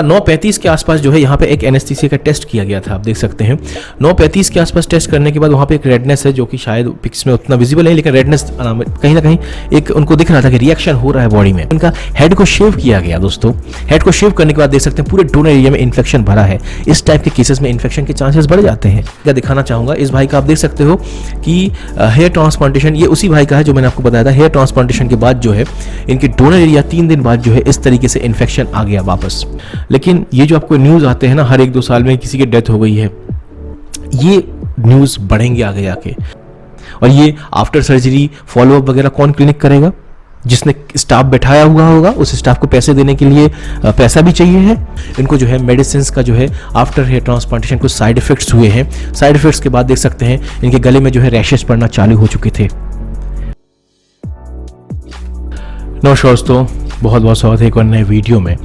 9:35 के आसपास जो है यहाँ पे एक एनेस्थीसिया का टेस्ट किया गया था, आप देख सकते हैं। 9:35 के आसपास टेस्ट करने के बाद वहाँ पे एक रेडनेस है जो कि शायद पिक्स में उतना विजिबल है, लेकिन रेडनेस कहीं ना कहीं एक उनको दिख रहा था कि रिएक्शन हो रहा है बॉडी में। उनका हेड को शेव किया गया दोस्तों। हेड को शेव करने के बाद देख सकते हैं पूरे डोनर एरिया में इन्फेक्शन भरा है। इस टाइप के केसेस में इन्फेक्शन के चांसेस बढ़ जाते हैं। क्या दिखाना चाहूँगा इस भाई का, आप देख सकते हो कि हेयर ट्रांसप्लांटेशन ये उसी भाई का है जो मैंने आपको बताया था। हेयर ट्रांसप्लांटेशन के बाद जो है इनके डोनर एरिया 3 दिन बाद जो है इस तरीके से इन्फेक्शन आ गया वापस। लेकिन ये जो आपको न्यूज़ आते हैं ना हर 1-2 साल में किसी की डेथ हो गई है, ये न्यूज़ बढ़ेंगे आगे जाके। और ये आफ्टर सर्जरी फॉलोअप वगैरह कौन क्लिनिक करेगा? जिसने स्टाफ बैठाया हुआ होगा, उस स्टाफ को पैसे देने के लिए पैसा भी चाहिए है। इनको जो है मेडिसिन का जो है आफ्टर हेयर ट्रांसप्लांटेशन कुछ साइड इफेक्ट्स हुए हैं। साइड इफेक्ट्स के बाद देख सकते हैं इनके गले में जो है रैशेस पड़ना चालू हो चुके थे। नमस्कार दोस्तों, बहुत बहुत स्वागत है एक और नए वीडियो में।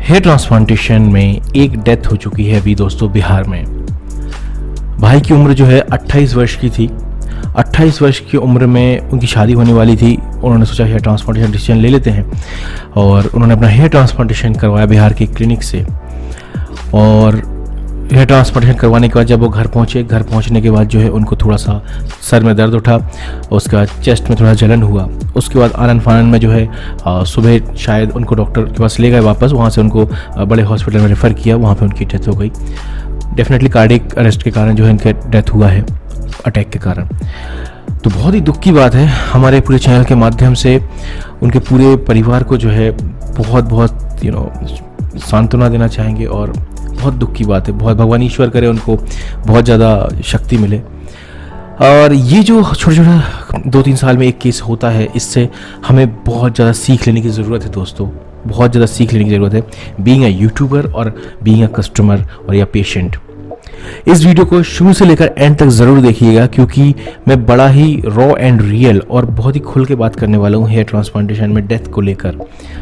हेयर ट्रांसप्लांटेशन में एक डेथ हो चुकी है अभी दोस्तों बिहार में। भाई की उम्र जो है 28 वर्ष की थी। 28 वर्ष की उम्र में उनकी शादी होने वाली थी। उन्होंने सोचा हेयर ट्रांसप्लांटेशन डिसीजन ले लेते हैं और उन्होंने अपना हेयर ट्रांसप्लांटेशन करवाया बिहार की क्लिनिक से। और हेयर ट्रांसप्लांटेशन करवाने के बाद जब वो घर पहुँचे, घर पहुँचने के बाद जो है उनको थोड़ा सा सर में दर्द उठा, उसके बाद चेस्ट में थोड़ा जलन हुआ। उसके बाद आनन फानन में जो है सुबह शायद उनको डॉक्टर के पास ले गए वापस। वहाँ से उनको बड़े हॉस्पिटल में रेफ़र किया, वहाँ पे उनकी डेथ हो गई। डेफिनेटली कार्डियक अरेस्ट के कारण जो है इनके डेथ हुआ है, अटैक के कारण। तो बहुत ही दुख की बात है। हमारे पूरे चैनल के माध्यम से उनके पूरे परिवार को जो है बहुत बहुत सांत्वना देना चाहेंगे और बहुत दुख की बात है। बहुत भगवान ईश्वर करे उनको बहुत ज़्यादा शक्ति मिले। और ये जो छोटा छोटा 2-3 साल में एक केस होता है, इससे हमें बहुत ज़्यादा सीख लेने की ज़रूरत है दोस्तों। बहुत ज़्यादा सीख लेने की ज़रूरत है बीइंग अ यूट्यूबर और बीइंग अ कस्टमर और या पेशेंट। इस वीडियो को शुरू से लेकर एंड तक ज़रूर देखिएगा, क्योंकि मैं बड़ा ही रॉ एंड रियल और बहुत ही खुल के बात करने वाला हूँ हेयर ट्रांसप्लांटेशन में डेथ को लेकर।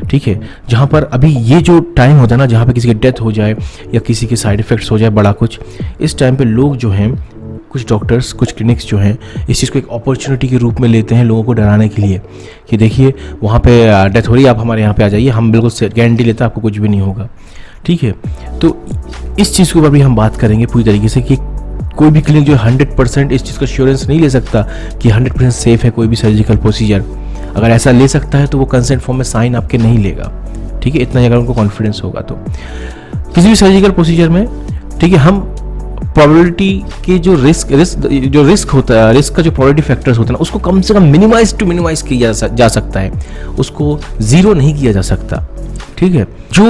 ठीक है, जहाँ पर अभी ये जो टाइम होता है ना, जहाँ पे किसी की डेथ हो जाए या किसी के साइड इफ़ेक्ट्स हो जाए बड़ा कुछ, इस टाइम पे लोग जो हैं, कुछ डॉक्टर्स, कुछ क्लिनिक्स जो हैं, इस चीज़ को एक अपॉर्चुनिटी के रूप में लेते हैं लोगों को डराने के लिए कि देखिए वहाँ पे डेथ हो रही है, आप हमारे यहाँ पे आ जाइए, हम बिल्कुल गारंटी लेते हैं आपको कुछ भी नहीं होगा। ठीक है, तो इस चीज़ के ऊपर भी हम बात करेंगे पूरी तरीके से कि कोई भी क्लिनिक जो 100% इस चीज़ का एश्योरेंस नहीं ले सकता कि 100% सेफ है कोई भी सर्जिकल प्रोसीजर। अगर ऐसा ले सकता है तो वो कंसेंट फॉर्म में साइन आपके नहीं लेगा। ठीक है, इतना अगर उनको कॉन्फिडेंस होगा तो किसी भी सर्जिकल प्रोसीजर में, ठीक है, हम प्रोबेबिलिटी के जो रिस्क होता है, रिस्क का जो प्रोबेबिलिटी फैक्टर्स होता है ना, उसको कम से कम मिनिमाइज किया जा सकता है, उसको ज़ीरो नहीं किया जा सकता। ठीक है, जो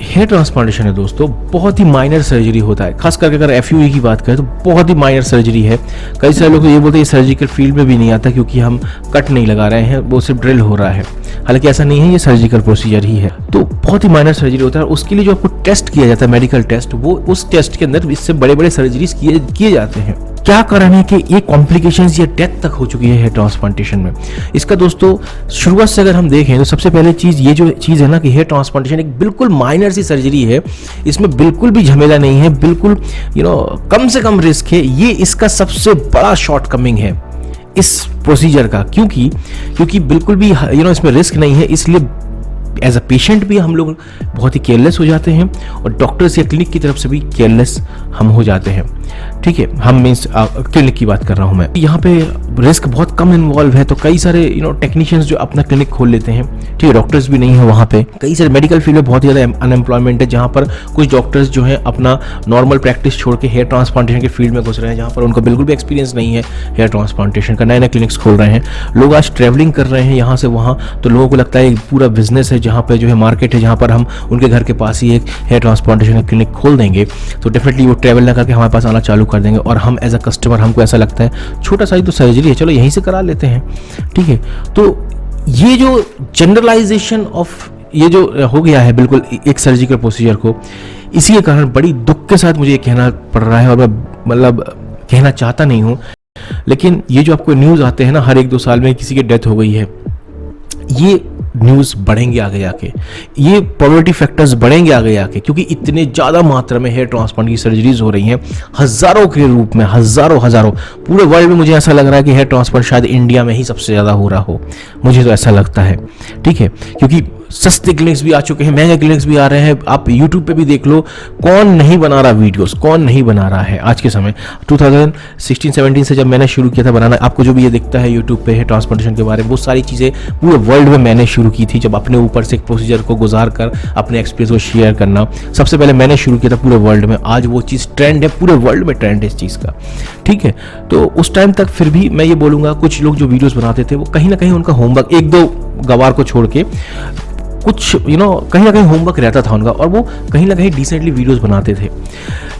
हेयर ट्रांसप्लांटेशन है दोस्तों बहुत ही माइनर सर्जरी होता है। खास करके अगर FUE की बात करें तो बहुत ही माइनर सर्जरी है। कई सारे लोग तो ये बोलते हैं ये सर्जिकल फील्ड में भी नहीं आता क्योंकि हम कट नहीं लगा रहे हैं, वो सिर्फ ड्रिल हो रहा है। हालांकि ऐसा नहीं है, ये सर्जिकल प्रोसीजर ही है। तो बहुत ही माइनर सर्जरी होता है और उसके लिए जो आपको टेस्ट किया जाता है, मेडिकल टेस्ट, वो उस टेस्ट के अंदर इससे बड़े बड़े सर्जरीज किए जाते हैं। क्या कारण है कि ये कॉम्प्लिकेशंस या डेथ तक हो चुकी है हेयर ट्रांसप्लांटेशन में? इसका दोस्तों शुरुआत से अगर हम देखें तो सबसे पहले चीज़, ये जो चीज़ है ना कि हेयर ट्रांसप्लांटेशन एक बिल्कुल माइनर सी सर्जरी है, इसमें बिल्कुल भी झमेला नहीं है, बिल्कुल कम से कम रिस्क है। ये इसका सबसे बड़ा शॉर्टकमिंग है इस प्रोसीजर का, क्योंकि बिल्कुल भी इसमें रिस्क नहीं है। इसलिए एज अ पेशेंट भी हम लोग बहुत ही केयरलेस हो जाते हैं और डॉक्टर्स या क्लिनिक की तरफ से भी केयरलेस हम हो जाते हैं। ठीक है, हम मीन्स क्लिनिक की बात कर रहा हूँ मैं। यहाँ पे रिस्क बहुत कम इन्वॉल्व है, तो कई सारे टेक्नीशियंस जो अपना क्लिनिक खोल लेते हैं। ठीक है, डॉक्टर्स भी नहीं है वहाँ पे। कई सारे मेडिकल फील्ड में बहुत ज़्यादा अनएम्प्लॉयमेंट है, जहाँ पर कुछ डॉक्टर्स जो है अपना नॉर्मल प्रैक्टिस छोड़ के हेयर ट्रांसप्लांटेशन के फील्ड में घुस रहे हैं, जहाँ पर उनको बिल्कुल भी एक्सपीरियंस नहीं है हेयर ट्रांसप्लांटेशन का। नए नए क्लिनिक्स खोल रहे हैं लोग, आज ट्रैवलिंग कर रहे हैं यहाँ से वहाँ, तो लोगों को लगता है पूरा बिजनेस है, जहाँ पे जो है मार्केट है, जहाँ पर हम उनके घर के पास ही एक हेयर ट्रांसप्लांटेशन का क्लिनिक खोल देंगे तो डेफिनेटली वो ट्रैवल ना करके हमारे पास आना चालू कर देंगे। और हम एज अ कस्टमर, हमको ऐसा लगता है छोटा सा ही तो सर्जरी है, चलो यहीं से करा लेते हैं। ठीक है, तो ये जो जनरलाइजेशन ऑफ ये जो हो गया है बिल्कुल एक सर्जिकल प्रोसीजर को, इसी के कारण बड़ी दुख के साथ मुझे ये कहना पड़ रहा है और मैं मतलब कहना चाहता नहीं हूँ, लेकिन ये जो आपको न्यूज़ आते हैं ना हर 1-2 साल में किसी की डेथ हो गई है, ये न्यूज़ बढ़ेंगे आगे जाके, ये प्रोबेबिलिटी फैक्टर्स बढ़ेंगे आगे जाके, क्योंकि इतने ज़्यादा मात्रा में हेयर ट्रांसप्लांट की सर्जरीज हो रही हैं, हज़ारों के रूप में, हज़ारों पूरे वर्ल्ड में। मुझे ऐसा लग रहा है कि हेयर ट्रांसप्लांट शायद इंडिया में ही सबसे ज़्यादा हो रहा हो, मुझे तो ऐसा लगता है। ठीक है, क्योंकि सस्ते क्लिनिक्स भी आ चुके हैं, महंगे क्लिनिक्स भी आ रहे हैं। आप यूट्यूब पे भी देख लो, कौन नहीं बना रहा वीडियोस, कौन नहीं बना रहा है आज के समय। 2016-17 से जब मैंने शुरू किया था बनाना, आपको जो भी ये दिखता है यूट्यूब पे है ट्रांसप्लांटेशन के बारे में, वो सारी चीज़ें पूरे वर्ल्ड में मैंने शुरू की थी। जब अपने ऊपर से एक प्रोसीजर को गुजार कर अपने एक्सपीरियंस को शेयर करना, सबसे पहले मैंने शुरू किया था पूरे वर्ल्ड में। आज वो चीज़ ट्रेंड है, पूरे वर्ल्ड में ट्रेंड है इस चीज़ का, ठीक है। तो उस टाइम तक फिर भी मैं ये बोलूँगा, कुछ लोग जो वीडियोज़ बनाते थे वो कहीं ना कहीं उनका होमवर्क, एक दो गवार को छोड़ के कुछ कहीं ना कहीं होमवर्क रहता था उनका, और वो कहीं ना कहीं डिसेंटली वीडियोस बनाते थे।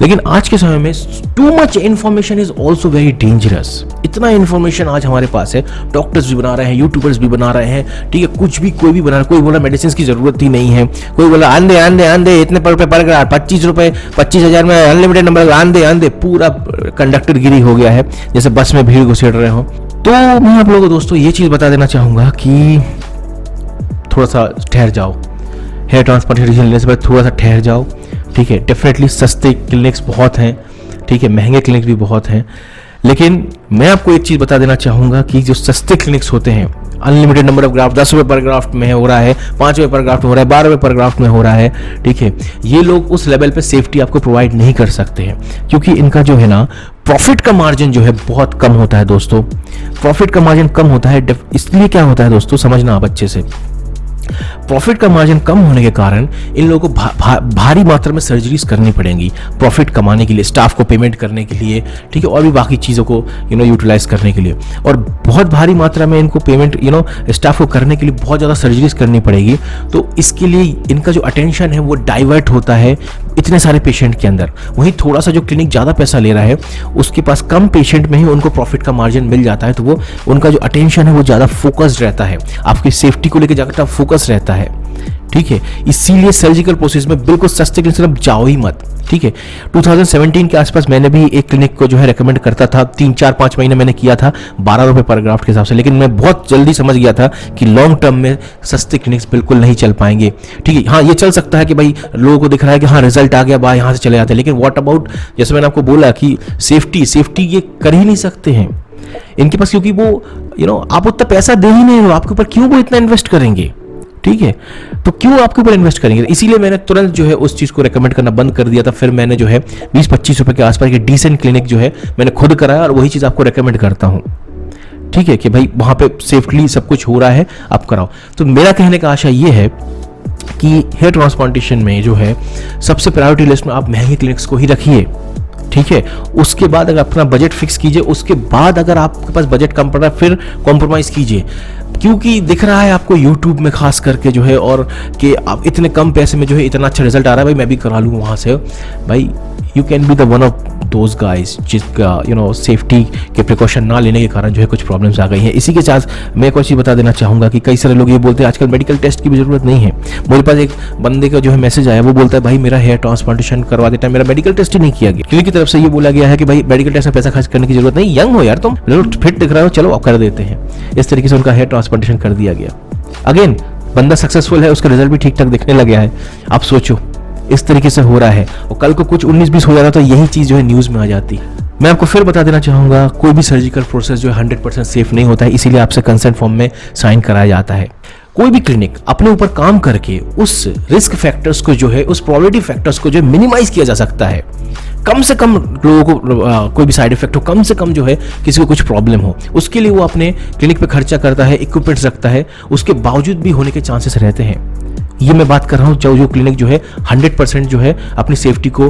लेकिन आज के समय में too much information is also very dangerous. इतना इन्फॉर्मेशन आज हमारे पास है, डॉक्टर्स भी बना रहे हैं, यूट्यूबर्स भी बना रहे हैं, ठीक है, कुछ भी कोई भी बना रहा है। कोई बोला मेडिसिन की जरूरत ही नहीं है, कोई बोला आंदे इतने पर 25 रुपए 25,000 में अनलिमिटेड नंबर, आंदे पूरा कंडक्टर गिरी हो गया है, जैसे बस में भीड़ घुसेड़ रहे हो। तो मैं आप लोगों को दोस्तों ये चीज़ बता देना चाहूँगा कि थोड़ा सा ठहर जाओ, हेयर ट्रांसप्लांटेशन लेने से पहले थोड़ा सा ठहर जाओ, ठीक है। डेफिनेटली सस्ते क्लिनिक्स बहुत हैं, ठीक है, महंगे क्लिनिक्स भी बहुत हैं, लेकिन मैं आपको एक चीज़ बता देना चाहूँगा कि जो सस्ते क्लिनिक्स होते हैं, अनलिमिटेड नंबर ऑफ ग्राफ्ट, 10 रुपये पर ग्राफ्ट में हो रहा है, 5 रुपये पर ग्राफ्ट में हो रहा है, 12 रुपये पर ग्राफ्ट में हो रहा है, ठीक है, ये लोग उस लेवल पे सेफ्टी आपको प्रोवाइड नहीं कर सकते हैं, क्योंकि इनका जो है ना प्रॉफिट का मार्जिन जो है बहुत कम होता है दोस्तों। प्रॉफिट का मार्जिन कम होता है, इसलिए क्या होता है दोस्तों, समझना आप अच्छे से। प्रॉफिट का मार्जिन कम होने के कारण इन लोगों को भारी मात्रा में सर्जरीज करनी पड़ेंगी प्रॉफिट कमाने के लिए, स्टाफ को पेमेंट करने के लिए, ठीक है, और भी बाकी चीज़ों को यूटिलाइज करने के लिए। और बहुत भारी मात्रा में इनको पेमेंट स्टाफ को करने के लिए बहुत ज़्यादा सर्जरीज करनी पड़ेगी। तो इसके लिए इनका जो अटेंशन है वो डाइवर्ट होता है इतने सारे पेशेंट के अंदर। वहीं थोड़ा सा जो क्लिनिक ज़्यादा पैसा ले रहा है उसके पास कम पेशेंट में ही उनको प्रॉफिट का मार्जिन मिल जाता है, तो वो उनका जो अटेंशन है वो ज़्यादा फोकस्ड रहता है, आपकी सेफ्टी को लेकर ज़्यादा फोकस रहता है, ठीक है। इसीलिए सर्जिकल प्रोसेस में बिल्कुल सस्ते क्लिनिक सिर्फ जाओ ही मत, ठीक है। 2017 के आसपास मैंने भी एक क्लिनिक को जो है रेकमेंड करता था, 3-4-5 महीने मैंने किया था 12 रुपये पर ग्राफ्ट के हिसाब से, लेकिन मैं बहुत जल्दी समझ गया था कि लॉन्ग टर्म में सस्ते क्लिनिक्स बिल्कुल नहीं चल पाएंगे, ठीक है। हाँ, ये चल सकता है कि भाई लोगों को दिख रहा है कि हाँ रिजल्ट आ गया, बाहर यहाँ से चले जाते हैं, लेकिन व्हाट अबाउट, जैसे मैंने आपको बोला कि सेफ्टी ये कर ही नहीं सकते हैं इनके पास, क्योंकि वो आप उतना पैसा दे ही नहीं हो, आपके ऊपर क्यों वो इतना इन्वेस्ट करेंगे, ठीक है। तो क्यों आपके ऊपर इन्वेस्ट करेंगे, इसीलिए मैंने तुरंत जो है उस चीज़ को रेकमेंड करना बंद कर दिया था। फिर मैंने जो है 20-25 रुपये के आसपास के डिसेंट क्लिनिक जो है मैंने खुद कराया, और वही चीज़ आपको रेकमेंड करता हूँ, ठीक है, कि भाई वहाँ पे सेफली सब कुछ हो रहा है, आप कराओ। तो मेरा कहने का आशा ये है कि हेयर ट्रांसप्लांटेशन में जो है सबसे प्रायोरिटी लिस्ट में आप महंगे क्लिनिक्स को ही रखिए, ठीक है। उसके बाद अगर अपना बजट फिक्स कीजिए, उसके बाद अगर आपके पास बजट कम पड़ रहा है फिर कॉम्प्रोमाइज़ कीजिए, क्योंकि दिख रहा है आपको यूट्यूब में खास करके जो है, और कि आप इतने कम पैसे में जो है इतना अच्छा रिजल्ट आ रहा है, भाई मैं भी करा लूँ वहाँ से। भाई you can be the one of those guys जिसका सेफ्टी के प्रिकॉशन ना लेने के कारण जो है कुछ प्रॉब्लम्स आ गई हैं। इसी के साथ मैं एक और चीज़ बता देना चाहूँगा कि कई सारे लोग ये बोलते हैं आजकल मेडिकल टेस्ट की भी ज़रूरत नहीं है। मेरे पास एक बंदे का जो है मैसेज आया, वो बोलता है भाई मेरा हेयर ट्रांसप्लांटेशन करवा देता है, मेरा मेडिकल टेस्ट ही नहीं किया गया। क्लिनिक की तरफ से ये बोला गया है कि भाई मेडिकल टेस्ट में पैसा खर्च करने की जरूरत नहीं, यंग हो यार तुम, फिट दिख रहे हो, चलो आप कर देते हैं। इस तरीके से उनका हेयर ट्रांसप्लांटेशन कर दिया गया। अगेन बंदा सक्सेसफुल है, उसका रिजल्ट भी ठीक ठाक दिखने लग गया है। आप सोचो इस तरीके से हो रहा है, और कल को कुछ 19-20 हो जाता तो यही चीज़ जो है न्यूज़ में आ जाती। मैं आपको फिर बता देना चाहूँगा, कोई भी सर्जिकल प्रोसेस जो है 100% सेफ नहीं होता है, इसीलिए आपसे कंसेंट फॉर्म में साइन कराया जाता है। कोई भी क्लिनिक अपने ऊपर काम करके उस रिस्क फैक्टर्स को जो है, उस प्रोबेबिलिटी फैक्टर्स को जो है मिनिमाइज किया जा सकता है। कम से कम लोगों को कोई भी साइड इफेक्ट हो, कम से कम जो है किसी को कुछ प्रॉब्लम हो, उसके लिए वो अपने क्लिनिक पे खर्चा करता है, इक्विपमेंट्स रखता है, उसके बावजूद भी होने के चांसेस रहते हैं। ये मैं बात कर रहा हूँ जो क्लिनिक जो है 100% जो है अपनी सेफ्टी को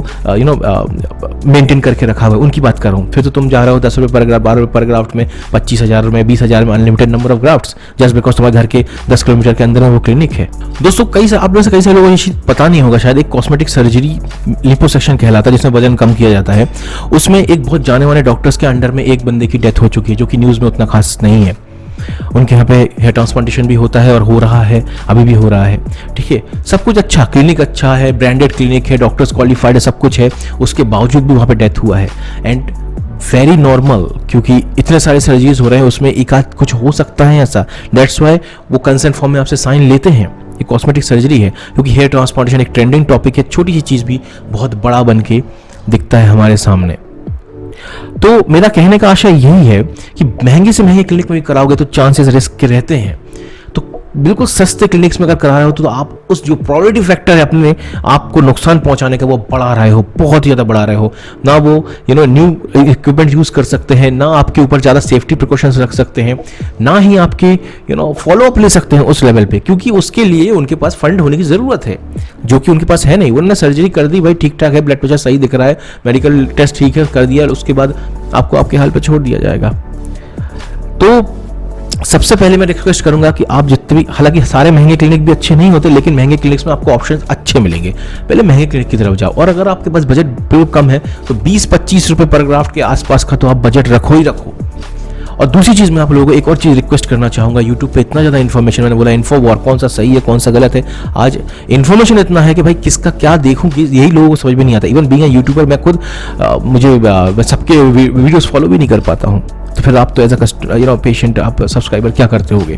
मेंटेन करके रखा हुआ है, उनकी बात कर रहा हूँ। फिर तो तुम जा रहे हो 10 रुपये पर ग्राफ्ट, 12 रुपये पर ग्राफ्ट में, 25,000 में, 20,000 में unlimited number of grafts, just because तुम्हारे घर के 10 किलोमीटर के अंदर में वो क्लिनिक है। दोस्तों आप लोगों से कई सारे लोगों को ये पता नहीं होगा शायद, एक कॉस्मेटिक सर्जरी लिपोसक्शन कहलाता है, जिसमें वजन कम किया जाता है। उसमें एक बहुत जाने वाले डॉक्टर्स के अंडर में एक बंदे की डेथ हो चुकी है, जो कि न्यूज़ में उतना खास नहीं है। उनके यहाँ पे हेयर ट्रांसप्लांटेशन भी होता है और हो रहा है, अभी भी हो रहा है, ठीक है। सब कुछ अच्छा, क्लिनिक अच्छा है, ब्रांडेड क्लिनिक है, डॉक्टर्स क्वालिफाइड है, सब कुछ है, उसके बावजूद भी वहाँ पे डेथ हुआ है। एंड वेरी नॉर्मल, क्योंकि इतने सारे सर्जरीज हो रहे हैं, उसमें एक आध कुछ हो सकता है ऐसा। दैट्स वाई वो कंसेंट फॉर्म में आपसे साइन लेते हैं। ये कॉस्मेटिक सर्जरी है, क्योंकि हेयर ट्रांसप्लांटेशन एक ट्रेंडिंग टॉपिक है, छोटी सी चीज़ भी बहुत बड़ा बन के दिखता है हमारे सामने। तो मेरा कहने का आशा यही है कि महंगे से महंगे क्लिनिक में भी कराओगे तो चांसेस रिस्क के रहते हैं। तो बिल्कुल सस्ते क्लिनिक्स में अगर करा रहे हो तो आप उस जो प्रोबेबिलिटी फैक्टर है अपने आपको नुकसान पहुंचाने का वो बढ़ा रहे हो, बहुत ही ज़्यादा बढ़ा रहे हो। ना वो न्यू इक्विपमेंट यूज़ कर सकते हैं, ना आपके ऊपर ज़्यादा सेफ्टी प्रिकॉशंस रख सकते हैं, ना ही आपके फॉलो अप ले सकते हैं उस लेवल पे, क्योंकि उसके लिए उनके पास फंड होने की ज़रूरत है, जो कि उनके पास है नहीं। उन्होंने सर्जरी कर दी, भाई ठीक ठाक है, ब्लड प्रेशर सही दिख रहा है, मेडिकल टेस्ट ठीक है कर दिया, उसके बाद आपको आपके हाल पे छोड़ दिया जाएगा। तो सबसे पहले मैं रिक्वेस्ट करूंगा कि आप जितने भी, हालांकि सारे महंगे क्लिनिक भी अच्छे नहीं होते, लेकिन महंगे क्लिनिक्स में आपको ऑप्शंस अच्छे मिलेंगे, पहले महंगे क्लिनिक की तरफ जाओ। और अगर आपके पास बजट बिल्कुल कम है तो 20-25 रुपए पर ग्राफ्ट के आसपास का तो आप बजट रखो ही रखो। और दूसरी चीज़ मैं आप लोगों को एक और चीज़ रिक्वेस्ट करना चाहूँगा, यूट्यूब पे इतना ज़्यादा इन्फॉर्मेशन, मैंने बोला इन्फोवॉर, कौन सा सही है कौन सा गलत है, आज इन्फॉर्मेशन इतना है कि भाई किसका क्या देखूँ कि यही लोगों को समझ में नहीं आता। इवन बीइंग अ यूट्यूबर मैं खुद मैं सबके वीडियोस फॉलो भी नहीं कर पाता हूँ, तो फिर आप तो एज अ पेशेंट, आप सब्सक्राइबर क्या करते होगे।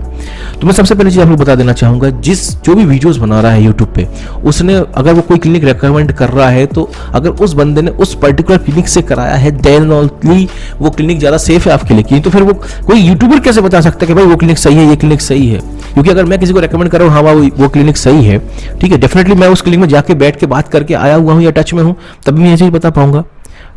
तो मैं सबसे पहले चीज़ आप लोग बता देना चाहूँगा, जो भी वीडियोस बना रहा है यूट्यूब पे, उसने अगर वो कोई क्लिनिक रेकमेंड कर रहा है, तो अगर उस बंदे ने उस पर्टिकुलर क्लिनिक से कराया है, देन ओनली वो क्लिनिक ज़्यादा सेफ है आपके लिए। क्योंकि तो फिर वो कोई यूट्यूबर कैसे बता सकता है कि भाई वो क्लिनिक सही है, ये क्लिनिक सही है। क्योंकि अगर मैं किसी को रेकमेंड कर रहा हूँ, हाँ वो क्लिनिक सही है, ठीक है, डेफिनेटली मैं उस क्लिनिक में जाके बैठ के बात करके आया हुआ हूँ या टच में हूँ, तभी मैं ये चीज़ बता पाऊंगा,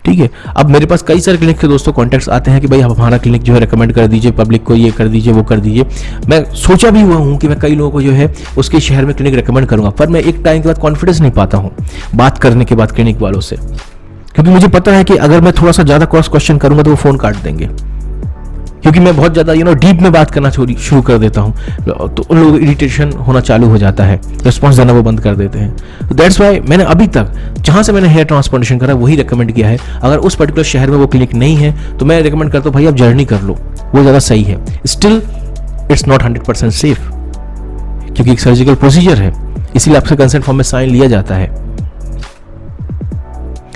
ठीक है। अब मेरे पास कई सारे क्लिनिक के दोस्तों कॉन्टैक्ट्स आते हैं कि भाई हमारा क्लिनिक जो है रेकमेंड कर दीजिए, पब्लिक को ये कर दीजिए, वो कर दीजिए। मैं सोचा भी हुआ हूँ कि मैं कई लोगों को जो है उसके शहर में क्लिनिक रेकमेंड करूँगा, पर मैं एक टाइम के बाद कॉन्फिडेंस नहीं पाता हूँ बात करने के बाद क्लिनिक वालों से, क्योंकि मुझे पता है कि अगर मैं थोड़ा सा ज़्यादा क्रॉस क्वेश्चन करूँगा तो वो फ़ोन काट देंगे, क्योंकि मैं बहुत ज़्यादा डीप में बात करना शुरू कर देता हूँ, तो उन लोगों को इरिटेशन होना चालू हो जाता है, रिस्पॉन्स देना वो बंद कर देते हैं। तो दैट्स वाई मैंने अभी तक जहाँ से मैंने हेयर ट्रांसप्लांटेशन करा वही रिकमेंड किया है। अगर उस पर्टिकुलर शहर में वो क्लिनिक नहीं है तो मैं रिकमेंड करता हूँ भाई आप जर्नी कर लो, वो ज़्यादा सही है। स्टिल इट्स नॉट 100% सेफ, क्योंकि एक सर्जिकल प्रोसीजर है, इसीलिए आपसे कंसेंट फॉर्म में साइन लिया जाता है।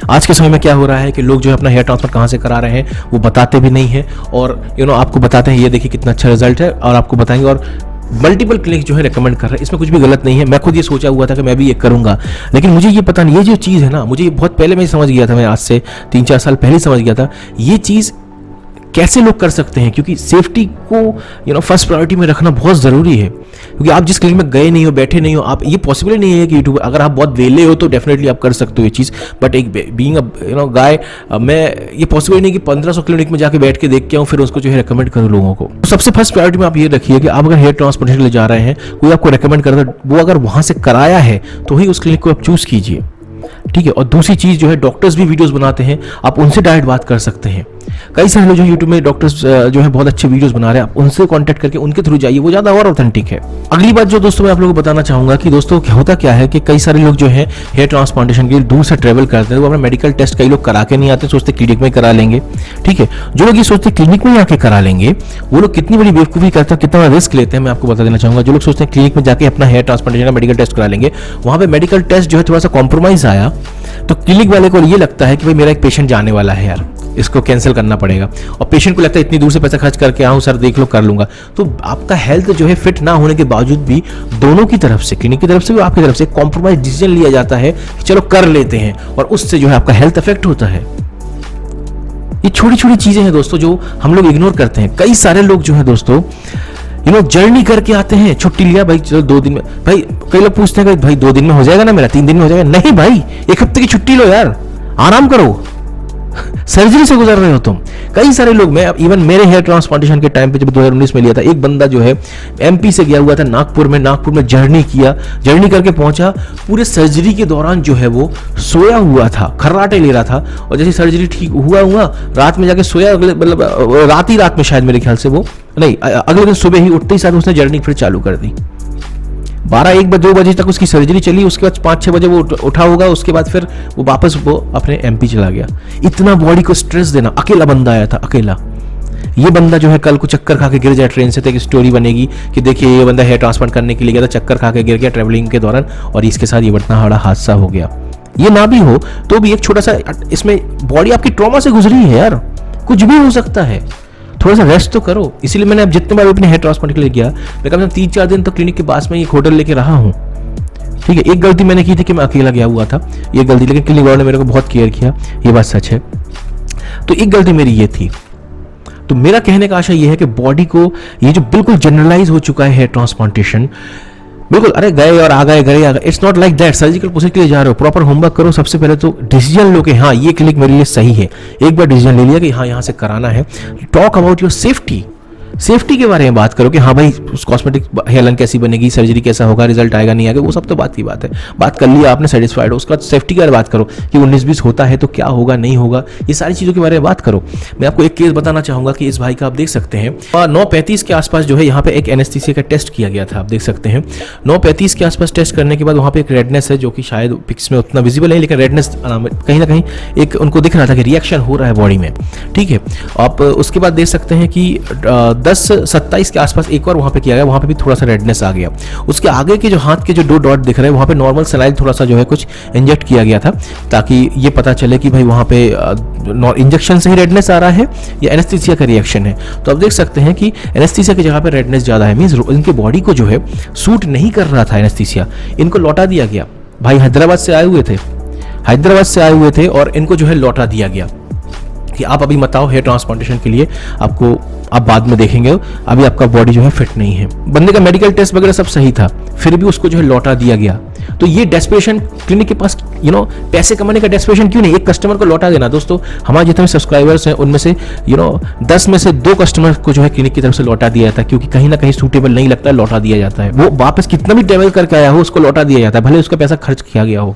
आज के समय में क्या हो रहा है कि लोग जो है अपना हेयर ट्रांसफर कहाँ से करा रहे हैं वो बताते भी नहीं है, और आपको बताते हैं ये देखिए कितना अच्छा रिजल्ट है, और आपको बताएंगे, और मल्टीपल क्लिनिक जो है रेकमेंड कर रहे हैं। इसमें कुछ भी गलत नहीं है, मैं खुद ये सोचा हुआ था कि मैं भी ये करूंगा, लेकिन मुझे ये पता नहीं, ये जो चीज़ है ना, मुझे ये बहुत पहले मैं समझ गया था, मैं आज से 3-4 साल पहले समझ गया था ये चीज़ कैसे लोग कर सकते हैं, क्योंकि सेफ्टी को फर्स्ट प्रायोरिटी में रखना बहुत ज़रूरी है। क्योंकि आप जिस क्लिनिक में गए नहीं हो, बैठे नहीं हो, आप ये पॉसिबल नहीं है कि यूट्यूब, अगर आप बहुत वेले हो तो डेफिनेटली आप कर सकते हो ये चीज़, बट एक बीइंग अ गाय, मैं ये पॉसिबल नहीं कि 1500 क्लिनिक में जाके बैठ के देख के आऊँ फिर उसको जो है रिकमेंड करूँ लोगों को। तो सबसे फर्स्ट प्रायोरिटी में आप ये रखिए कि आप अगर हेयर ट्रांसप्लांटेशन के लिए जा रहे हैं, कोई आपको रिकमेंड कर रहा है, वो अगर वहाँ से कराया है तो ही उस क्लिनिक को आप चूज़ कीजिए, ठीक है। और दूसरी चीज़ जो है, डॉक्टर्स भी वीडियोस बनाते हैं, आप उनसे डायरेक्ट बात कर सकते हैं। कई सारे लोग जो यूट्यूब में डॉक्टर्स जो है बहुत अच्छे वीडियोस बना रहे हैं, आप उनसे कांटेक्ट करके उनके थ्रू जाइए, वो ज़्यादा और ऑथेंटिक है। अगली बात जो दोस्तों मैं आप लोगों को बताना चाहूँगा कि दोस्तों होता क्या है कि कई सारे लोग जो है हेयर ट्रांसप्लांटेशन के लिए दूर से ट्रैवल करते हैं, वो अपना मेडिकल टेस्ट कई लोग करा के नहीं आते, सोचते क्लिनिक में करा लेंगे, ठीक है। जो लोग ये सोचते क्लिनिक में आके करा लेंगे, वो लोग कितनी बड़ी बेवकूफ़ी करते हैं, कितना रिस्क लेते हैं, मैं आपको बता देना चाहूँगा। जो लोग सोचते हैं क्लिनिक में जाके अपना हेयर ट्रांसप्लांटेशन का मेडिकल टेस्ट करा लेंगे, वहाँ पे मेडिकल टेस्ट जो है थोड़ा सा कॉम्प्रोमाइज़ आया तो क्लिनिक वाले को ये लगता है कि भाई मेरा एक पेशेंट जाने वाला है यार, इसको कैंसिल करना पड़ेगा, और पेशेंट को लगता है इतनी दूर से पैसा खर्च करके आऊँ सर, देख लो कर लूंगा। तो आपका हेल्थ जो है फिट ना होने के बावजूद भी दोनों की तरफ से, क्लिनिक की तरफ से भी आपकी तरफ से कॉम्प्रोमाइज डिसीजन लिया जाता है कि चलो कर लेते हैं, और उससे जो है आपका हेल्थ अफेक्ट होता है। ये छोटी छोटी चीजें हैं दोस्तों जो हम लोग इग्नोर करते हैं। कई सारे लोग जो है दोस्तों जर्नी करके आते हैं, छुट्टी लिया भाई चलो 2 दिन में, भाई कई लोग पूछते हैं कि भाई 2 दिन में हो जाएगा ना मेरा, 3 दिन में हो जाएगा, नहीं भाई 1 हफ्ते की छुट्टी लो यार, आराम करो, सर्जरी से गुजर रहे हो तुम। कई सारे लोग, मैं इवन मेरे हेयर ट्रांसप्लांटेशन के टाइम पे जब 2019 में लिया था, एक बंदा जो है एमपी से गया हुआ था नागपुर में जर्नी किया, जर्नी करके पहुंचा, पूरे सर्जरी के दौरान जो है वो सोया हुआ था, खर्राटे ले रहा था, और जैसे सर्जरी ठीक हुआ रात में जाके सोया, मतलब रात में शायद मेरे ख्याल से वो नहीं, अगले दिन सुबह ही उठते ही साथ उसने जर्नी फिर चालू कर दी। 12-1-2 बजे तक उसकी सर्जरी चली, उसके बाद 5-6 बजे वो उठा होगा, उसके बाद फिर वो वापस वो अपने एमपी चला गया। इतना बॉडी को स्ट्रेस देना, अकेला बंदा आया था, अकेला। ये बंदा जो है कल को चक्कर खा के गिर जाए ट्रेन से, तो एक स्टोरी बनेगी कि देखिए ये बंदा हेयर ट्रांसप्लांट करने के लिए गया था, चक्कर खा के गिर गया ट्रेवलिंग के दौरान, और इसके साथ ये बड़ा बड़ा हादसा हो गया। ये ना भी हो तो भी एक छोटा सा, इसमें बॉडी आपकी ट्रॉमा से गुजरी है यार, कुछ भी हो सकता है, थोड़ा सा रेस्ट तो करो। इसीलिए मैंने अब जितने बार अपने हेयर ट्रांसप्लांट के लिए गया, मैं कम से कम 3-4 दिन तो क्लिनिक के पास में एक होटल लेके रहा हूँ, ठीक है। एक गलती मैंने की थी कि मैं अकेला गया हुआ था, ये गलती, लेकिन क्लिनिक वालों ने मेरे को बहुत केयर किया, ये बात सच है। तो एक गलती मेरी ये थी, तो मेरा कहने का आशा ये है कि बॉडी को ये जो बिल्कुल जनरलाइज हो चुका है हेयर ट्रांसप्लांटेशन, बिल्कुल अरे गए और आ गए, it's not like that. Surgical process के लिए जा रहे हो, प्रॉपर होमवर्क करो। सबसे पहले तो डिसीजन लो कि हाँ ये क्लिनिक मेरे लिए सही है। एक बार डिसीजन ले लिया कि हाँ यहाँ से कराना है, टॉक अबाउट योर सेफ्टी के बारे में बात करो कि हाँ भाई कॉस्मेटिक हेयरलाइन कैसी बनेगी, सर्जरी कैसा होगा, रिजल्ट आएगा नहीं आएगा, वो सब तो बात की बात है। बात कर लिया आपने, सेटिस्फाइड हो, उसके बाद सेफ्टी की बात करो कि 19-20 होता है तो क्या होगा नहीं होगा, ये सारी चीज़ों के बारे में बात करो। मैं आपको एक केस बताना चाहूँगा कि इस भाई का आप देख सकते हैं 9:35 के आसपास जो है यहाँ पे एक एनेस्थीसिया का टेस्ट किया गया था। आप देख सकते हैं 9:35 के आसपास टेस्ट करने के बाद वहाँ पे एक रेडनेस है जो कि शायद पिक्स में उतना विजिबल है, लेकिन रेडनेस कहीं ना कहीं एक उनको दिख रहा था कि रिएक्शन हो रहा है बॉडी में, ठीक है। आप उसके बाद देख सकते हैं कि 10:27 के आसपास एक और वहाँ पे किया गया, वहाँ पे भी थोड़ा सा रेडनेस आ गया। उसके आगे के जो हाथ के जो 2 डॉट दिख रहे हैं वहाँ पे नॉर्मल सलाइन थोड़ा सा जो है कुछ इंजेक्ट किया गया था, ताकि ये पता चले कि भाई वहाँ पे इंजेक्शन से ही रेडनेस आ रहा है या एनेस्थीसिया का रिएक्शन है। तो आप देख सकते हैं कि एनेस्थीसिया की जगह पे रेडनेस ज़्यादा है, मीन्स इनकी बॉडी को जो है सूट नहीं कर रहा था एनेस्थीसिया, इनको लौटा दिया गया। भाई हैदराबाद से आए हुए थे और इनको जो है लौटा दिया गया कि आप अभी मत आओ हेयर ट्रांसप्लांटेशन के लिए, आपको आप बाद में देखेंगे, अभी आपका बॉडी जो है फिट नहीं है। बंदे का मेडिकल टेस्ट वगैरह सब सही था, फिर भी उसको जो है लौटा दिया गया। तो ये डेस्परेशन क्लिनिक के पास पैसे कमाने का डेस्परेशन क्यों नहीं, एक कस्टमर को लौटा देना। दोस्तों हमारे जितने सब्सक्राइबर्स हैं उनमें से 10 में से 2 कस्टमर को जो है क्लिनिक की तरफ से लौटा दिया जाता है, क्योंकि कहीं ना कहीं सूटेबल नहीं लगता है, लौटा दिया जाता है। वो वापस कितना भी ट्रेवल करके आया हो उसको लौटा दिया जाता है, भले उसका पैसा खर्च किया गया हो।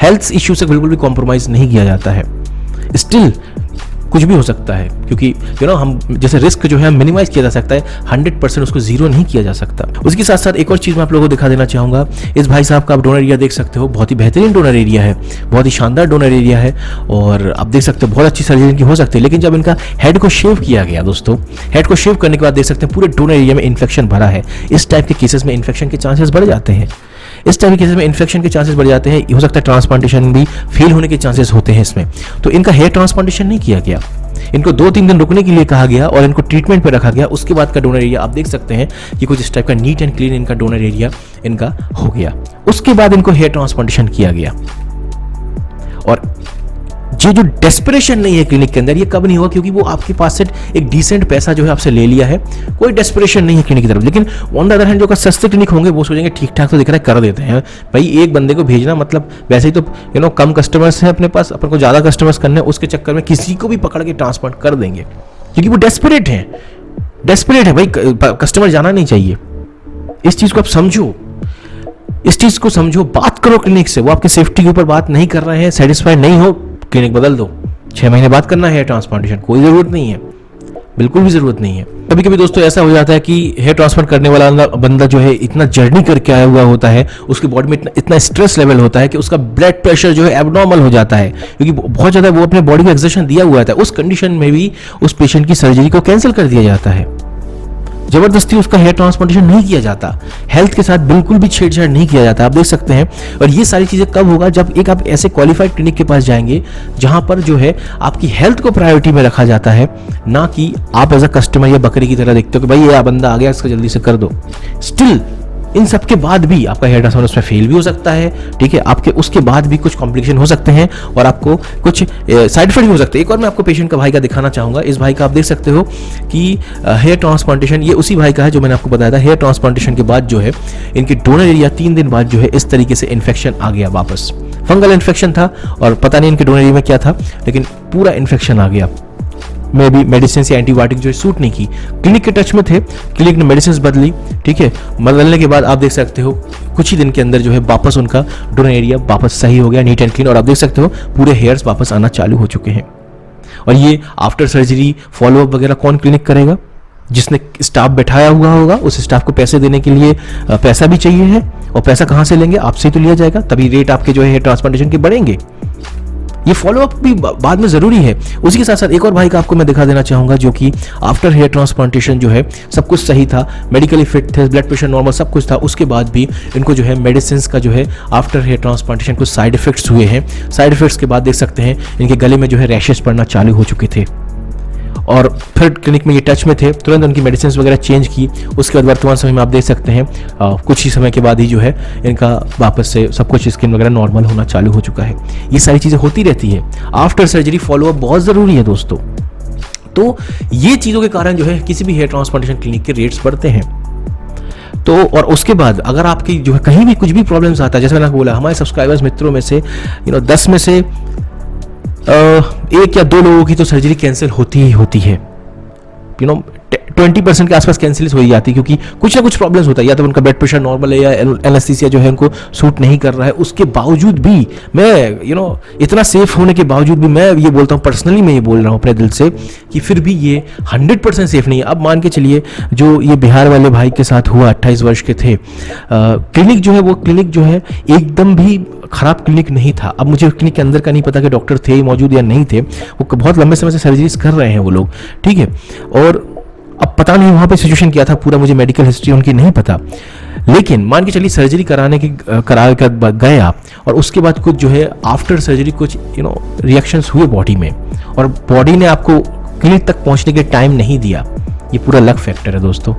हेल्थ इश्यू से बिल्कुल भी कॉम्प्रोमाइज नहीं किया जाता है। स्टिल कुछ भी हो सकता है, क्योंकि हम जैसे रिस्क जो है मिनिमाइज किया जा सकता है, 100% उसको जीरो नहीं किया जा सकता। उसके साथ साथ एक और चीज़ मैं आप लोगों को दिखा देना चाहूँगा। इस भाई साहब का आप डोनर एरिया देख सकते हो, बहुत ही बेहतरीन डोनर एरिया है, बहुत ही शानदार डोनर एरिया है, और आप देख सकते हो बहुत अच्छी सर्जरी इनकी हो सकती है। लेकिन जब इनका हेड को शेव किया गया दोस्तों, हेड को शेव करने के बाद देख सकते हैं पूरे डोनर एरिया में इन्फेक्शन भरा है। इस टाइप के केसेस में इन्फेक्शन के चांसेस बढ़ जाते हैं, हो सकता है ट्रांसप्लांटेशन भी फेल होने के चांसेस होते हैं इसमें। तो इनका हेयर ट्रांसप्लांटेशन नहीं किया गया, इनको 2-3 दिन रुकने के लिए कहा गया और इनको ट्रीटमेंट पे रखा गया। उसके बाद का डोनर एरिया आप देख सकते हैं कि कुछ इस टाइप का नीट एंड क्लीन इनका डोनर एरिया इनका हो गया। उसके बाद इनको हेयर ट्रांसप्लांटेशन किया गया। और ये जो डेस्परेशन नहीं है क्लिनिक के अंदर, ये कब नहीं हुआ, क्योंकि वो आपके पास से एक डिसेंट पैसा जो है आपसे ले लिया है, कोई डेस्परेशन नहीं है क्लिनिक की तरफ। लेकिन ऑन द अदर हैंड जो सस्ते क्लिनिक होंगे वो सोचेंगे ठीक ठाक तो दिख रहा है, कर देते हैं भाई। एक बंदे को भेजना मतलब, वैसे ही तो कम कस्टमर्स हैं अपने पास, अपन को ज़्यादा कस्टमर्स करने हैं, उसके चक्कर में किसी को भी पकड़ के ट्रांसप्लांट कर देंगे, क्योंकि वो डेस्परेट है भाई। कस्टमर जाना नहीं चाहिए। इस चीज़ को आप समझो, बात करो क्लिनिक से। वो आपकी सेफ्टी के ऊपर बात नहीं कर रहे हैं, सेटिस्फाइड नहीं हो, क्लिनिक बदल दो। 6 महीने बाद करना है ट्रांसप्लांटेशन, कोई ज़रूरत नहीं है, बिल्कुल भी ज़रूरत नहीं है। कभी कभी दोस्तों ऐसा हो जाता है कि हेयर ट्रांसप्लांट करने वाला बंदा जो है इतना जर्नी करके आया हुआ होता है, उसकी बॉडी में इतना स्ट्रेस लेवल होता है कि उसका ब्लड प्रेशर जो है एबनॉर्मल हो जाता है, क्योंकि बहुत ज़्यादा वो अपने बॉडी को एक्सर्शन दिया हुआ था। उस कंडीशन में भी उस पेशेंट की सर्जरी को कैंसिल कर दिया जाता है, जबरदस्ती उसका हेयर ट्रांसप्लांटेशन नहीं किया जाता, हेल्थ के साथ बिल्कुल भी छेड़छाड़ नहीं किया जाता। आप देख सकते हैं। और ये सारी चीज़ें कब होगा, जब एक आप ऐसे क्वालिफाइड क्लिनिक के पास जाएंगे जहां पर जो है आपकी हेल्थ को प्रायोरिटी में रखा जाता है, ना कि आप एज अ कस्टमर या बकरी की तरह देखते हो कि भाई ये बंदा आ गया इसका जल्दी से कर दो। स्टिल इन सब के बाद भी आपका हेयर ट्रांसप्लांट उसमें फेल भी हो सकता है, ठीक है। आपके उसके बाद भी कुछ कॉम्प्लिकेशन हो सकते हैं और आपको कुछ साइड इफेक्ट भी हो सकते हैं। एक और मैं आपको पेशेंट का भाई का दिखाना चाहूँगा। इस भाई का आप देख सकते हो कि हेयर ट्रांसप्लांटेशन, ये उसी भाई का है जो मैंने आपको बताया था। हेयर ट्रांसप्लांटेशन के बाद जो है इनके डोनर एरिया 3 दिन बाद जो है इस तरीके से इन्फेक्शन आ गया वापस। फंगल इन्फेक्शन था और पता नहीं इनके डोनर एरिया में क्या था, लेकिन पूरा इन्फेक्शन आ गया। में भी मेडिसिन या एंटीबायोटिक जो सूट नहीं की, क्लिनिक के टच में थे, क्लिनिक ने मेडिसिन बदली, ठीक है। बदलने के बाद आप देख सकते हो कुछ ही दिन के अंदर जो है वापस उनका डोनर एरिया वापस सही हो गया, नीट एंड क्लीन। और आप देख सकते हो पूरे हेयर्स वापस आना चालू हो चुके हैं। और ये आफ्टर सर्जरी फॉलोअप वगैरह कौन क्लिनिक करेगा? जिसने स्टाफ बैठाया हुआ होगा, उस स्टाफ को पैसे देने के लिए पैसा भी चाहिए है, और पैसा कहाँ से लेंगे? आपसे ही तो लिया जाएगा, तभी रेट आपके जो है हेयर ट्रांसप्लांटेशन के बढ़ेंगे। ये फॉलोअप भी बाद में ज़रूरी है। उसी के साथ साथ एक और भाई का आपको मैं दिखा देना चाहूँगा, जो कि आफ्टर हेयर ट्रांसप्लांटेशन जो है सब कुछ सही था, मेडिकली फिट थे, ब्लड प्रेशर नॉर्मल सब कुछ था। उसके बाद भी इनको जो है मेडिसिन का जो है आफ्टर हेयर ट्रांसप्लांटेशन कुछ साइड इफेक्ट्स हुए हैं। साइड इफेक्ट्स के बाद देख सकते हैं इनके गले में जो है रैशेस पड़ना चालू हो चुके थे, और फिर क्लिनिक में ये टच में थे, तुरंत उनकी मेडिसिन वगैरह चेंज की। उसके बाद वर्तमान समय में आप देख सकते हैं कुछ ही समय के बाद ही जो है इनका वापस से सब कुछ स्किन वगैरह नॉर्मल होना चालू हो चुका है। ये सारी चीज़ें होती रहती है। आफ्टर सर्जरी फॉलोअप बहुत ज़रूरी है दोस्तों। तो ये चीज़ों के कारण जो है किसी भी हेयर ट्रांसप्लांटेशन क्लिनिक के रेट्स बढ़ते हैं। तो और उसके बाद अगर आपकी जो है कहीं भी कुछ भी प्रॉब्लम्स आता है, जैसे मैंने बोला हमारे सब्सक्राइबर्स मित्रों में से 10 में से 1 या 2 लोगों की तो सर्जरी कैंसिल होती ही होती है। 20% के आसपास कैंसिल हो ही जाती है, क्योंकि कुछ ना कुछ प्रॉब्लम्स होता है, या तो उनका ब्लड प्रेशर नॉर्मल है या एनेस्थीसिया जो है उनको सूट नहीं कर रहा है। उसके बावजूद भी मैं इतना सेफ होने के बावजूद भी मैं ये बोलता हूँ, पर्सनली मैं ये बोल रहा हूँ अपने दिल से कि फिर भी ये 100% सेफ नहीं है। अब मान के चलिए जो ये बिहार वाले भाई के साथ हुआ, 28 वर्ष के थे, क्लिनिक जो है वो क्लिनिक जो है एकदम भी खराब क्लिनिक नहीं था। अब मुझे क्लिनिक के अंदर का नहीं पता कि डॉक्टर थे मौजूद या नहीं थे, वो बहुत लंबे समय से सर्जरीज कर रहे हैं वो लोग, ठीक है। और अब पता नहीं वहाँ पे सिचुएशन क्या था, पूरा मुझे मेडिकल हिस्ट्री उनकी नहीं पता, लेकिन मान के चलिए सर्जरी करा कर गए आप, और उसके बाद कुछ जो है आफ्टर सर्जरी कुछ रिएक्शंस हुए बॉडी में, और बॉडी ने आपको क्लिनिक तक पहुँचने के टाइम नहीं दिया। ये पूरा लक फैक्टर है दोस्तों,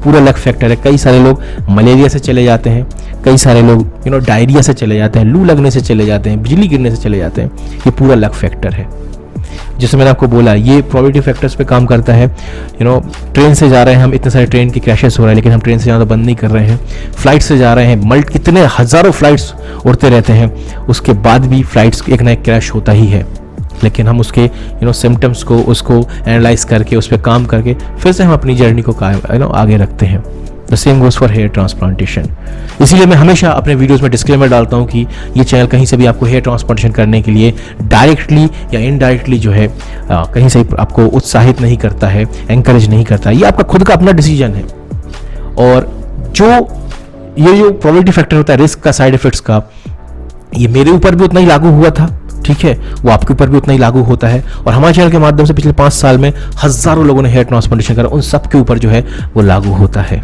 पूरा लक फैक्टर है। कई सारे लोग मलेरिया से चले जाते हैं, कई सारे लोग डायरिया से चले जाते हैं, लू लगने से चले जाते हैं, बिजली गिरने से चले जाते हैं। ये पूरा लक फैक्टर है। जैसे मैंने आपको बोला, ये प्रोबेबिलिटी फैक्टर्स पे काम करता है। ट्रेन से जा रहे हैं हम, इतने सारे ट्रेन के क्रैशेस हो रहे हैं, लेकिन हम ट्रेन से जाना बंद नहीं कर रहे हैं। फ्लाइट से जा रहे हैं, कितने हज़ारों फ्लाइट्स उड़ते रहते हैं, उसके बाद भी फ्लाइट्स एक ना एक क्रैश होता ही है, लेकिन हम उसके सिम्टम्स को उसको एनालाइज करके उस पर काम करके फिर से हम अपनी जर्नी को आगे रखते हैं। The same goes for hair transplantation. इसीलिए मैं हमेशा अपने वीडियोस में डिस्क्लेमर डालता हूँ कि ये चैनल कहीं से भी आपको हेयर ट्रांसप्लांटेशन करने के लिए डायरेक्टली या इनडायरेक्टली जो है कहीं से आपको उत्साहित नहीं करता है, एंकरेज नहीं करता है। ये आपका खुद का अपना डिसीजन है। और जो प्रोबेबिलिटी फैक्टर होता है रिस्क का, साइड इफेक्ट्स का, ये मेरे ऊपर भी उतना ही लागू हुआ था, ठीक है, वो आपके ऊपर भी उतना ही लागू होता है। और हमारे चैनल के माध्यम से पिछले 5 साल में हजारों लोगों ने हेयर ट्रांसप्लांटेशन करा, उन सब के ऊपर जो है वो लागू होता है।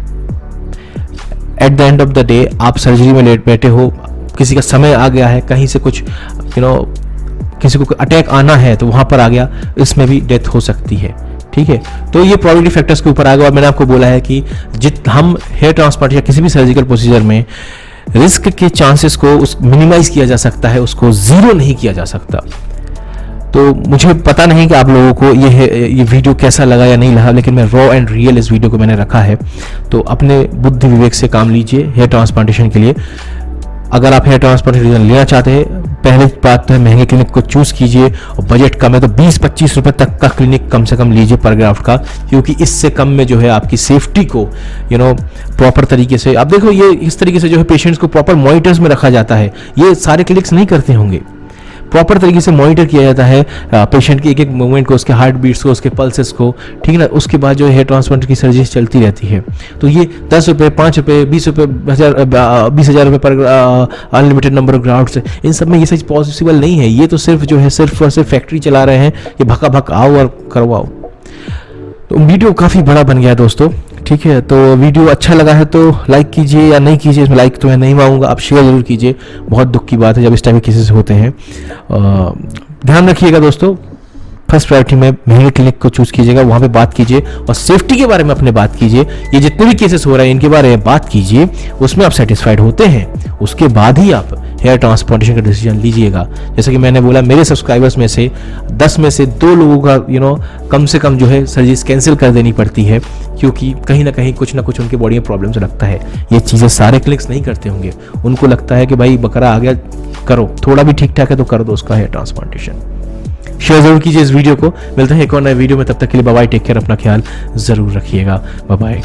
At the end of the day आप सर्जरी में लेट बैठे हो, किसी का समय आ गया है, कहीं से कुछ किसी को अटैक आना है तो वहां पर आ गया, इसमें भी डेथ हो सकती है, ठीक है। तो ये प्रोबेबिलिटी फैक्टर्स के ऊपर आ गया। और मैंने आपको बोला है कि हम हेयर ट्रांसप्लांट या किसी भी सर्जिकल प्रोसीजर में रिस्क के चांसेस को मिनिमाइज किया जा सकता है, उसको जीरो नहीं किया जा सकता। तो मुझे पता नहीं कि आप लोगों को ये वीडियो कैसा लगा या नहीं लगा, लेकिन मैं रॉ एंड रियल इस वीडियो को मैंने रखा है। तो अपने बुद्धि विवेक से काम लीजिए हेयर ट्रांसप्लांटेशन के लिए। अगर आप हेयर ट्रांसप्लांटेशन लेना चाहते हैं, पहले बात है महंगे क्लिनिक को चूज कीजिए, और बजट कम है तो 20-25 रुपए तक का क्लिनिक कम से कम लीजिए पर ग्राफ्ट का, क्योंकि इससे कम में जो है आपकी सेफ्टी को प्रॉपर तरीके से, आप देखो ये इस तरीके से जो है पेशेंट्स को प्रॉपर मॉनिटर्स में रखा जाता है। ये सारे क्लिनिक्स नहीं करते होंगे। प्रॉपर तरीके से मॉनिटर किया जाता है पेशेंट की एक एक मूवमेंट को, उसके हार्ट बीट्स को, उसके पल्सेस को, ठीक है ना। उसके बाद जो हेयर ट्रांसप्लांट की सर्जरी चलती रहती है। तो ये 10 रुपये, 5 रुपये, 20 रुपये, 20,000 रुपये पर अनलिमिटेड नंबर ऑफ ग्राफ्ट्स, इन सब में ये सच पॉसिबल नहीं है। ये तो सिर्फ जो है सिर्फ और सिर्फ फैक्ट्री चला रहे हैं, ये भका भक आओ और करवाओ। तो वीडियो काफ़ी बड़ा बन गया दोस्तों, ठीक है। तो वीडियो अच्छा लगा है तो लाइक कीजिए या नहीं कीजिए, इसमें लाइक तो मैं नहीं मांगूंगा, आप शेयर जरूर कीजिए। बहुत दुख की बात है जब इस टाइप के केसेस होते हैं। ध्यान रखिएगा दोस्तों, फर्स्ट प्रायोरिटी में महंगे क्लिनिक को चूज कीजिएगा, वहाँ पे बात कीजिए और सेफ्टी के बारे में अपने बात कीजिए। ये जितने भी केसेस हो रहे हैं इनके बारे में बात कीजिए, उसमें आप सेटिस्फाइड होते हैं, उसके बाद ही आप हेयर ट्रांसप्लांटेशन का डिसीजन लीजिएगा। जैसे कि मैंने बोला, मेरे सब्सक्राइबर्स में से 10 में से 2 लोगों का कम से कम जो है सर्जरीज कैंसिल कर देनी पड़ती है, क्योंकि कहीं ना कहीं कुछ ना कुछ उनके बॉडी में प्रॉब्लम्स लगता है। ये चीज़ें सारे क्लिनिक्स नहीं करते होंगे, उनको लगता है कि भाई बकरा आ गया, करो, थोड़ा भी ठीक ठाक है तो कर दो उसका हेयर ट्रांसप्लांटेशन। शेयर जरूर कीजिए इस वीडियो को। मिलते हैं एक और नए वीडियो में, तब तक के लिए बाय बाय, टेक केयर, अपना ख्याल जरूर रखिएगा, बाय बाय।